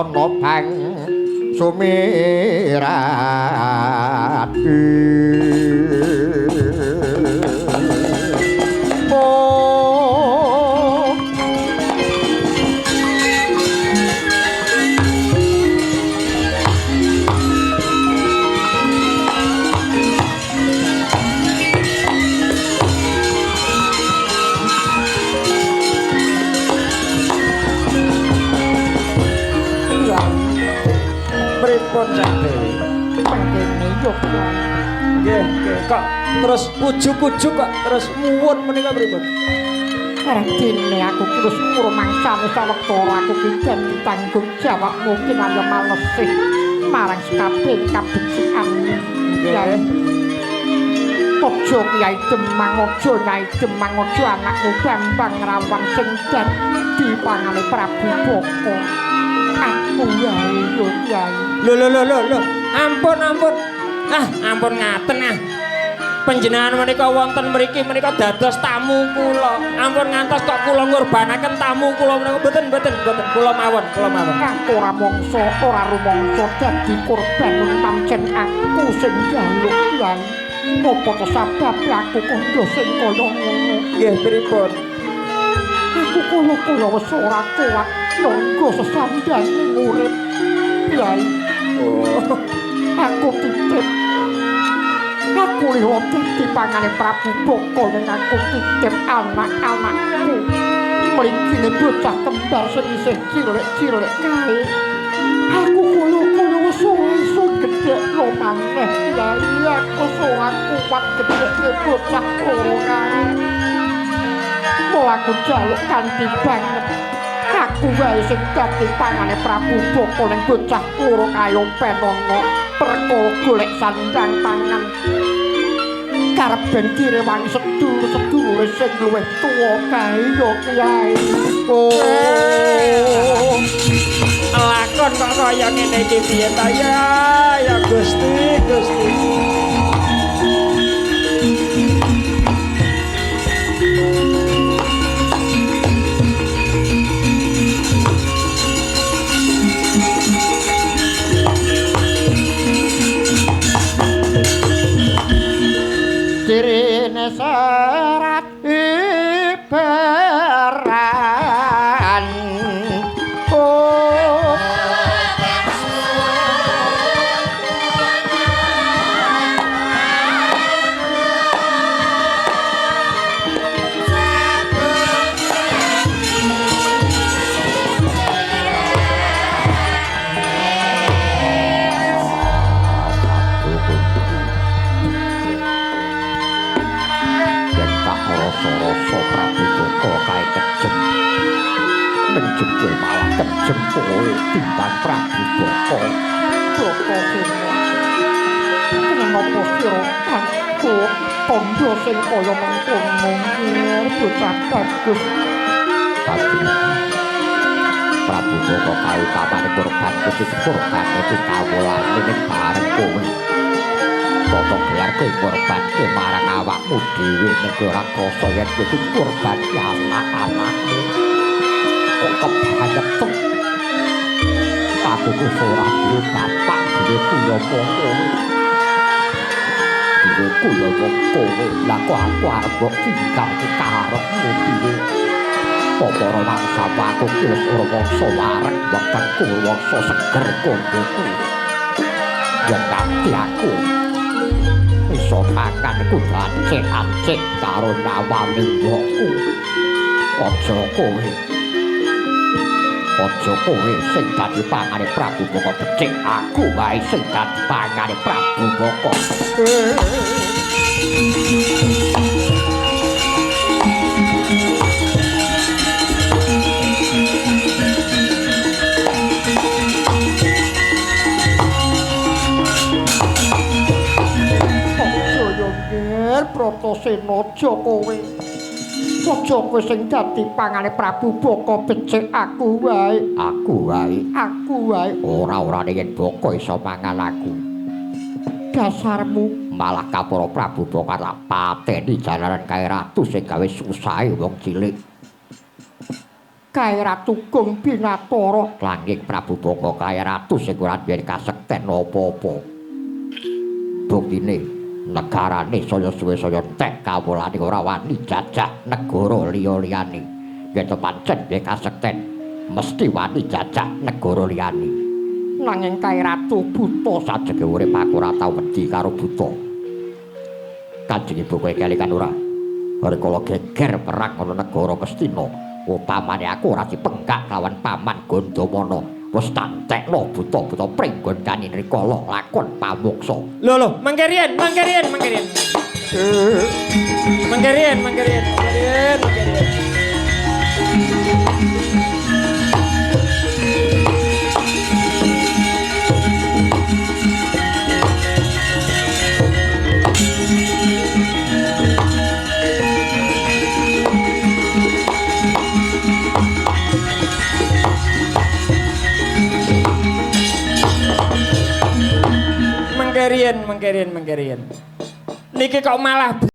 ana bang sumirat pripun Cak Dewi? Pengkene yo Nggih, kok terus ujug-ujug kok terus muwun menika pripun? Radene aku ki wis ngrumangsane sawetara aku ki janji tanggung jawab mungkin ayo malesih marang kabeh kabecikan. Nggih. Ojo Kyai Demang, ojo Nyai Demang, ojo anakmu Bambang Rawang sing dadi pangane Prabu Boko. Aku wae yo Kyai. Lho. Ampun. Ampun ngaten ah. Panjenengan menika wonten mriki menika dados tamu kula. Ampun ngantos kok kula ngurbanaken tamu kula menika mboten. Kula mawon. Aku ora mongso, ora rumangsa dadi korban pancen aku sing njaluk Kyai. Apa to sebab aku kandha sing kaya ngono? Nggih pripun? Aku kaya wis ora kuat nyangga sesambane urip. Kyai, Oh, aku titip. Aku liwat dadi pangane Prabu Boko ning aku titip anak-anakku. Mrikine bocah kembar sing isih cilik-cilik kae. Aku kaya wis iso gedhekno maneh. Kyai, aku ora kuat gedhekne bocah loro kae. Mula aku jaluk kanthi banget. Aku wae sing dadi pangane Prabu Boko ning bocah loro kaya penana perkara golek sandang pangan. Karep ben direwangi sedulur-sedulure sing luwih tuwa kae ya Kyai. oh. Lakon kok kaya ngene iki piye ta ya Gusti. Dirine serat ibaran oh rasa-rasa Prabu Boko kae kejem menjebul malah kejem kowe timbang Prabu Boko. Boko sing kena apa sira aku tondo sing kaya mengkono bocah bagus. Tapi Prabu Boko kae pamane korban khusus korban itu kawulane ning bareng kowe. Toto gelar kowe korban ke marang awakmu dhewe nek ora krasa yen kowe korban anak-anakmu. Kok kebanget tuh. Aku ku ora duwe bapak, duwe kula kowe. Duwe kula kowe, lah kok aku arep mbok tinggal karepmu piye? Apa ora mangsa aku ki wis ora mangsa wareg wektu kurwasa seger kondoku. Yen nanti aku iso makan kudancik-ancik karo nawani mbokku. Aja kowe sing dadi pangane Prabu Boko becik, aku wae sing dadi pangane Prabu Boko. Pratasena aja kowe. Aja kowe sing dadi pangane Prabu Boko becik aku wae. Aku wae. Ora-orane yen Boko iso mangan aku. Dasarmu malah kapura Prabu Boko tak pateni jalaran kae ratu sing gawe susahe wong cilik. kae Ratu Gung Binathara. Langing Prabu Boko kaya ratu sing ora duweni kasekten apa-apa. Buktine negarane saya suwe saya entek kawulane ora wani jajah negara liya-liyane. Yen to pancen duwe kasekten mesti wani jajah negara liyane. Nanging kae Ratu buta Sajenge urip aku ora tau wedi karo buta. Kanjeng Ibu kowe kalikan ora? Rikala geger perang ana negara Kestina. Upamane aku ora dipenggak lawan Paman Gandamana, wis tak entekno buta-buta pringgon kani rikala lakon pamuksa. Lho, mangkerian. Mangkerian. Niki kok malah